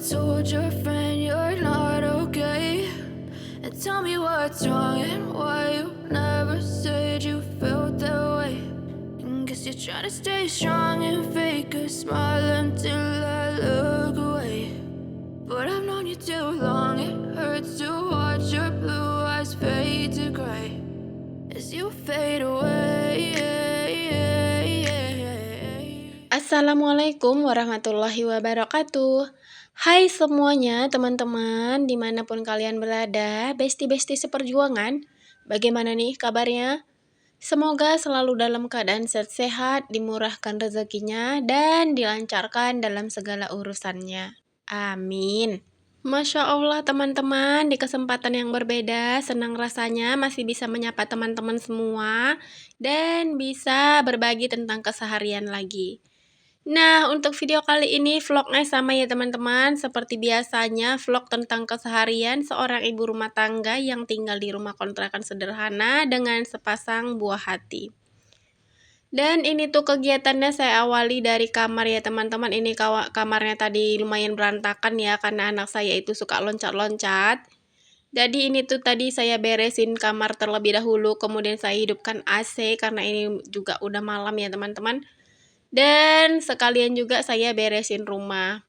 told your friend you're not okay? And tell me what's wrong and why you never said you felt that way. And guess you're trying to stay strong and fake a smile until I look away. But I've known you too long, it hurts to watch your blue eyes fade to gray as you fade away. Assalamualaikum warahmatullahi wabarakatuh. Hai semuanya teman-teman, dimanapun kalian berada, besti-besti seperjuangan. Bagaimana nih kabarnya? Semoga selalu dalam keadaan sehat, dimurahkan rezekinya, dan dilancarkan dalam segala urusannya. Amin. Masya Allah teman-teman, di kesempatan yang berbeda, senang rasanya masih bisa menyapa teman-teman semua, dan bisa berbagi tentang keseharian lagi. Nah, untuk video kali ini vlognya sama ya teman-teman. Seperti biasanya, vlog tentang keseharian seorang ibu rumah tangga yang tinggal di rumah kontrakan sederhana dengan sepasang buah hati. Dan ini tuh kegiatannya saya awali dari kamar ya teman-teman. Ini kamarnya tadi lumayan berantakan ya, karena anak saya itu suka loncat-loncat. Jadi ini tuh tadi saya beresin kamar terlebih dahulu, kemudian saya hidupkan AC karena ini juga udah malam ya teman-teman. Dan sekalian juga saya beresin rumah.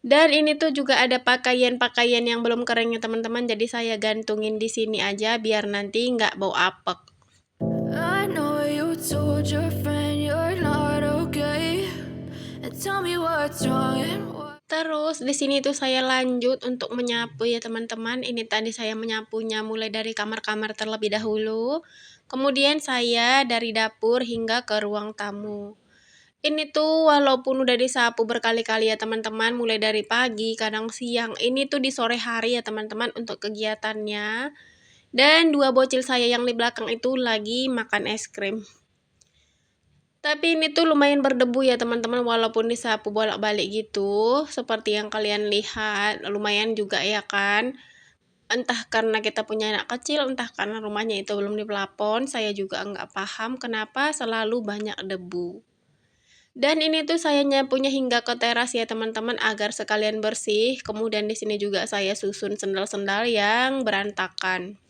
Dan ini tuh juga ada pakaian-pakaian yang belum kering ya teman-teman. Jadi saya gantungin di sini aja biar nanti nggak bau apek. I know you told your friend you're not okay. And tell me what's wrong and why. Terus di sini tuh saya lanjut untuk menyapu ya teman-teman. Ini tadi saya menyapunya mulai dari kamar-kamar terlebih dahulu. Kemudian saya dari dapur hingga ke ruang tamu. Ini tuh walaupun udah disapu berkali-kali ya teman-teman, mulai dari pagi, kadang siang, ini tuh di sore hari ya teman-teman untuk kegiatannya. Dan dua bocil saya yang di belakang itu lagi makan es krim. Tapi ini tuh lumayan berdebu ya teman-teman, walaupun disapu bolak-balik gitu, seperti yang kalian lihat, lumayan juga ya kan. Entah karena kita punya anak kecil, entah karena rumahnya itu belum dipelafon, saya juga nggak paham kenapa selalu banyak debu. Dan ini tuh saya nyapunya hingga ke teras ya teman-teman agar sekalian bersih. Kemudian di sini juga saya susun sendal-sendal yang berantakan.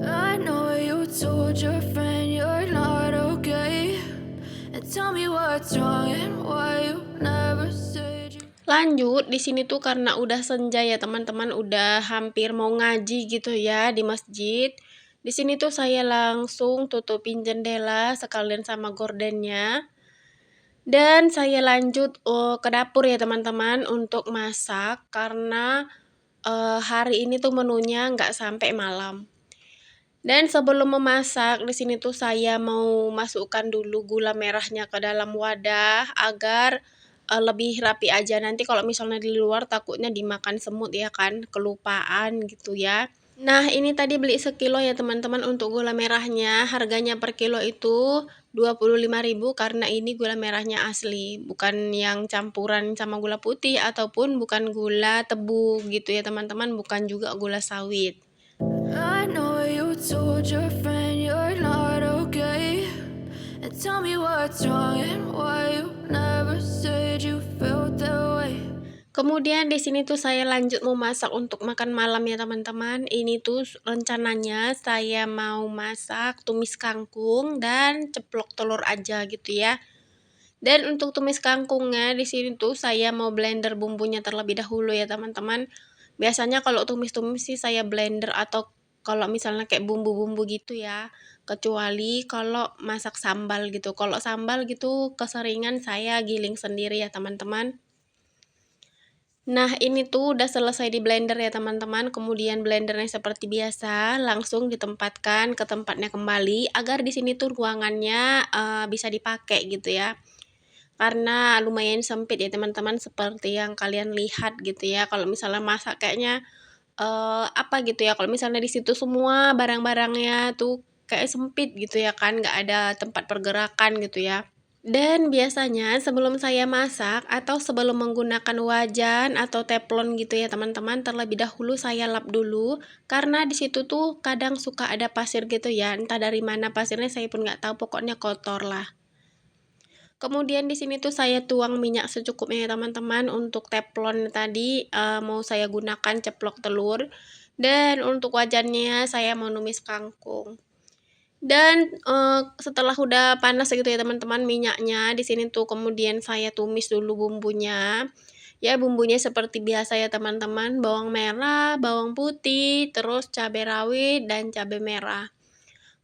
I know you told your friend you're not okay. And tell me what's wrong and why you never said you. Lanjut, di sini tuh karena udah senja ya teman-teman, udah hampir mau ngaji gitu ya di masjid. Di sini tuh saya langsung tutupin jendela sekalian sama gordennya. Dan saya lanjut ke dapur ya teman-teman untuk masak karena hari ini tuh menunya nggak sampai malam. Dan sebelum memasak, di sini tuh saya mau masukkan dulu gula merahnya ke dalam wadah agar lebih rapi aja. Nanti kalau misalnya di luar takutnya dimakan semut ya kan, kelupaan gitu ya. Nah, ini tadi beli sekilo ya teman-teman untuk gula merahnya. Harganya per kilo itu 25.000 karena ini gula merahnya asli, bukan yang campuran sama gula putih ataupun bukan gula tebu gitu ya teman-teman, bukan juga gula sawit. I know you told your friend you're not okay. And tell me what's wrong and why you never said you felt that way. Kemudian di sini tuh saya lanjut memasak untuk makan malam ya teman-teman. Ini tuh rencananya saya mau masak tumis kangkung dan ceplok telur aja gitu ya. Dan untuk tumis kangkungnya di sini tuh saya mau blender bumbunya terlebih dahulu ya teman-teman. Biasanya kalau tumis-tumis sih saya blender atau kalau misalnya kayak bumbu-bumbu gitu ya. Kecuali kalau masak sambal gitu. Kalau sambal gitu keseringan saya giling sendiri ya teman-teman. Nah, ini tuh udah selesai di blender ya teman-teman. Kemudian blendernya seperti biasa langsung ditempatkan ke tempatnya kembali agar di sini tuh ruangannya bisa dipakai gitu ya. Karena lumayan sempit ya teman-teman seperti yang kalian lihat gitu ya. Kalau misalnya masak kayaknya apa gitu ya. Kalau misalnya di situ semua barang-barangnya tuh kayak sempit gitu ya kan, nggak ada tempat pergerakan gitu ya. Dan biasanya sebelum saya masak atau sebelum menggunakan wajan atau teflon gitu ya teman-teman, terlebih dahulu saya lap dulu karena di situ tuh kadang suka ada pasir gitu ya, entah dari mana pasirnya saya pun nggak tahu, pokoknya kotor lah. Kemudian di sini tuh saya tuang minyak secukupnya ya teman-teman. Untuk teflon tadi mau saya gunakan ceplok telur. Dan untuk wajannya saya mau numis kangkung. Dan setelah udah panas gitu ya teman-teman minyaknya, di sini tuh kemudian saya tumis dulu bumbunya. Ya bumbunya seperti biasa ya teman-teman, bawang merah, bawang putih, terus cabai rawit dan cabai merah.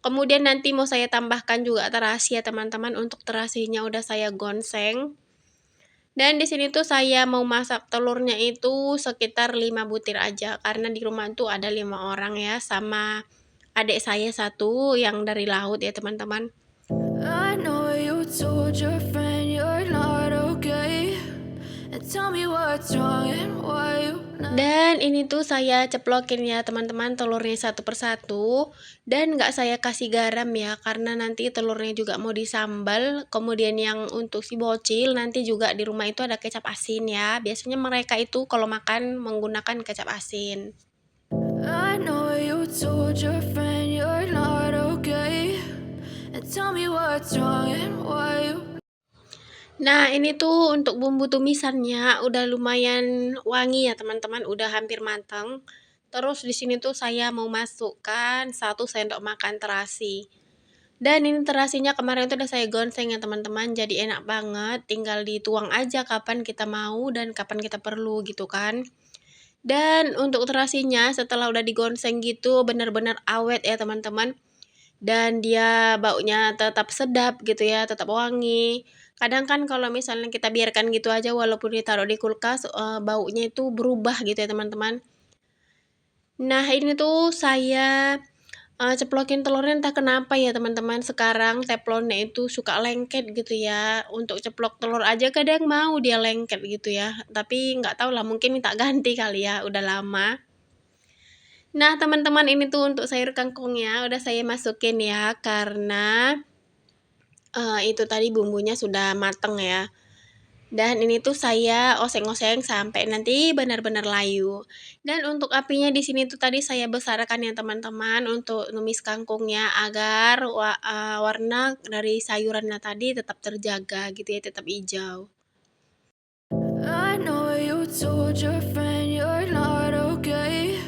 Kemudian nanti mau saya tambahkan juga terasi ya teman-teman. Untuk terasinya udah saya gonseng. Dan di sini tuh saya mau masak telurnya itu sekitar 5 butir aja karena di rumah tuh ada 5 orang ya, sama adik saya satu yang dari laut ya teman-teman. I know you told your friend you're not okay. And tell me what's wrong and why you Dan ini tuh saya ceplokin ya teman-teman telurnya satu persatu. Dan nggak saya kasih garam ya karena nanti telurnya juga mau disambal. Kemudian yang untuk si bocil nanti juga di rumah itu ada kecap asin ya. Biasanya mereka itu kalau makan menggunakan kecap asin. I know you told your friend you're not okay. And tell me what's wrong and why you Nah, ini tuh untuk bumbu tumisannya udah lumayan wangi ya teman-teman, udah hampir matang. Terus di sini tuh saya mau masukkan 1 sendok makan terasi. Dan ini terasinya kemarin tuh udah saya gonseng ya teman-teman, jadi enak banget. Tinggal dituang aja kapan kita mau dan kapan kita perlu gitu kan. Dan untuk terasinya setelah udah digonseng gitu benar-benar awet ya teman-teman. Dan dia baunya tetap sedap gitu ya, tetap wangi. Kadang kan kalau misalnya kita biarkan gitu aja walaupun ditaruh di kulkas, baunya itu berubah gitu ya teman-teman. Nah ini tuh saya, ceplokin telurnya entah kenapa ya teman-teman sekarang teflonnya itu suka lengket gitu ya. Untuk ceplok telur aja kadang mau dia lengket gitu ya, tapi nggak tahu lah mungkin minta ganti kali ya, udah lama. Nah teman-teman ini tuh untuk sayur kangkungnya udah saya masukin ya karena itu tadi bumbunya sudah mateng ya. Dan ini tuh saya oseng-oseng sampai nanti benar-benar layu. Dan untuk apinya di sini tuh tadi saya besarkan ya teman-teman untuk numis kangkungnya agar warna dari sayurannya tadi tetap terjaga gitu ya, tetap hijau. I know you told your friend you're not okay.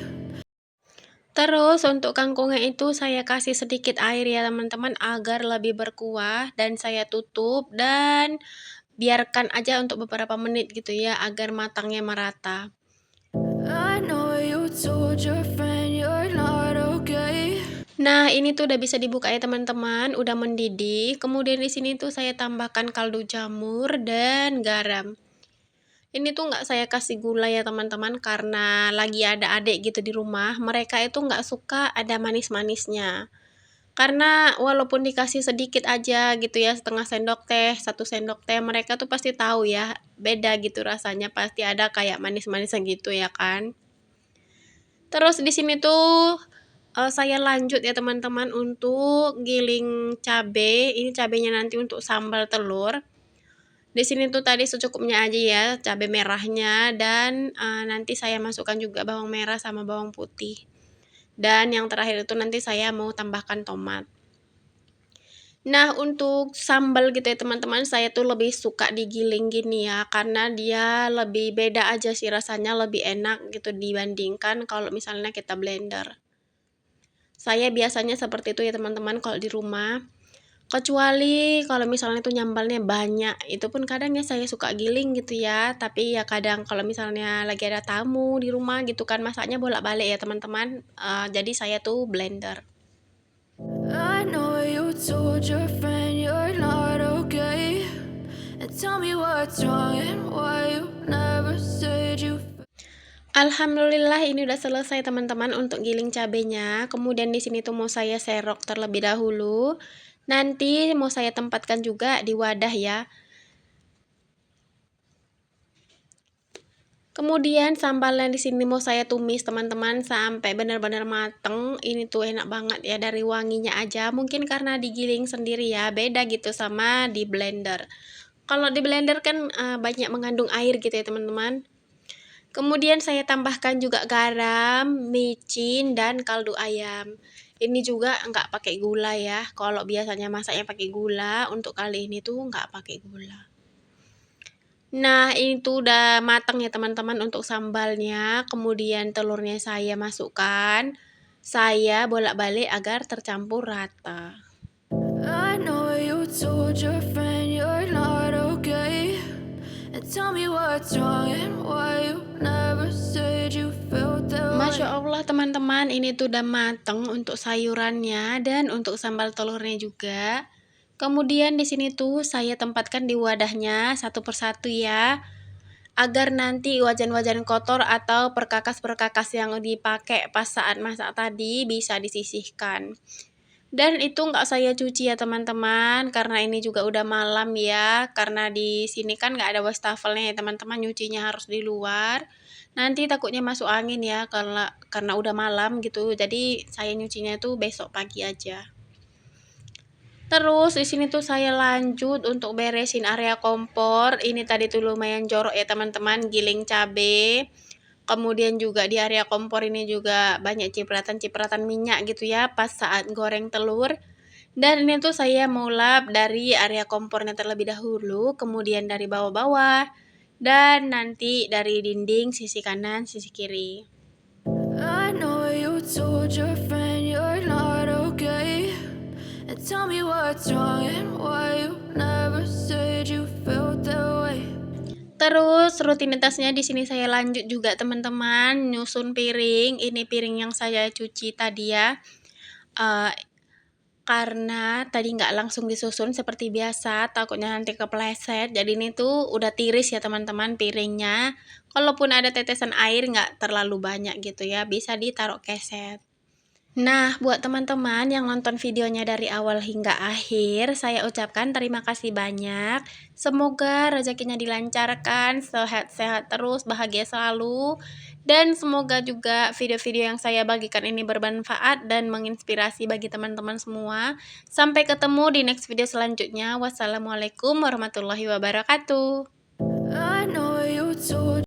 Terus untuk kangkungnya itu saya kasih sedikit air ya teman-teman agar lebih berkuah dan saya tutup dan biarkan aja untuk beberapa menit gitu ya agar matangnya merata. I know you told your friend you're not okay. Nah, ini tuh udah bisa dibuka ya teman-teman, udah mendidih. Kemudian di sini tuh saya tambahkan kaldu jamur dan garam. Ini tuh nggak saya kasih gula ya teman-teman karena lagi ada adik gitu di rumah. Mereka itu nggak suka ada manis-manisnya. Karena walaupun dikasih sedikit aja gitu ya, setengah sendok teh, 1 sendok teh, mereka tuh pasti tahu ya, beda gitu rasanya, pasti ada kayak manis-manisnya gitu ya kan. Terus di sini tuh saya lanjut ya teman-teman untuk giling cabe, ini cabenya nanti untuk sambal telur. Di sini tuh tadi secukupnya aja ya cabe merahnya dan nanti saya masukkan juga bawang merah sama bawang putih. Dan yang terakhir itu nanti saya mau tambahkan tomat. Nah, untuk sambal gitu ya teman-teman, saya tuh lebih suka digiling gini ya, karena dia lebih beda aja sih rasanya, lebih enak gitu dibandingkan kalau misalnya kita blender. Saya biasanya seperti itu ya teman-teman kalau di rumah. Kecuali kalau misalnya tuh nyambalnya banyak, itu pun kadang ya saya suka giling gitu ya, tapi ya kadang kalau misalnya lagi ada tamu di rumah gitu kan masaknya bolak-balik ya teman-teman, jadi saya tuh blender. I know you told your friend you're not okay. And tell me what's wrong and why you never said you. Alhamdulillah ini udah selesai teman-teman untuk giling cabenya. Kemudian di sini tuh mau saya serok terlebih dahulu. Nanti mau saya tempatkan juga di wadah ya. Kemudian sambalnya di sini mau saya tumis teman-teman sampai benar-benar mateng. Ini tuh enak banget ya dari wanginya aja. Mungkin karena digiling sendiri ya, beda gitu sama di blender. Kalau di blender kan banyak mengandung air gitu ya teman-teman. Kemudian saya tambahkan juga garam, micin, dan kaldu ayam. Ini juga nggak pakai gula ya. Kalau biasanya masaknya pakai gula, untuk kali ini tuh nggak pakai gula. Nah, ini tuh udah matang ya teman-teman untuk sambalnya. Kemudian telurnya saya masukkan. Saya bolak-balik agar tercampur rata. I know you told your friend you're not okay. And tell me what's wrong and why you never said you felt that Masya way. Allah teman-teman, ini tuh udah mateng untuk sayurannya dan untuk sambal telurnya juga. Kemudian di sini tuh saya tempatkan di wadahnya satu persatu ya, agar nanti wajan-wajan kotor atau perkakas-perkakas yang dipakai pas saat masak tadi bisa disisihkan. Dan itu nggak saya cuci ya teman-teman, karena ini juga udah malam ya, karena di sini kan nggak ada wastafelnya ya teman-teman, nyucinya harus di luar. Nanti takutnya masuk angin ya, karena udah malam gitu, jadi saya nyucinya tuh besok pagi aja. Terus di sini tuh saya lanjut untuk beresin area kompor. Ini tadi tuh lumayan jorok ya teman-teman, giling cabe. Kemudian juga di area kompor ini juga banyak cipratan-cipratan minyak gitu ya pas saat goreng telur. Dan ini tuh saya mau lap dari area kompornya terlebih dahulu, kemudian dari bawah-bawah, dan nanti dari dinding sisi kanan, sisi kiri. I know you told your friend you're not okay. And tell me what's wrong and why you never said you felt that way. Terus rutinitasnya di sini saya lanjut juga teman-teman, nyusun piring. Ini piring yang saya cuci tadi ya. Karena tadi nggak langsung disusun seperti biasa, takutnya nanti kepleset. Jadi ini tuh udah tiris ya teman-teman piringnya. Kalaupun ada tetesan air nggak terlalu banyak gitu ya, bisa ditaruh keset. Nah, buat teman-teman yang nonton videonya dari awal hingga akhir, saya ucapkan terima kasih banyak. Semoga rezekinya dilancarkan, sehat-sehat terus, bahagia selalu. Dan semoga juga video-video yang saya bagikan ini bermanfaat dan menginspirasi bagi teman-teman semua. Sampai ketemu di next video selanjutnya. Wassalamualaikum warahmatullahi wabarakatuh. I know you told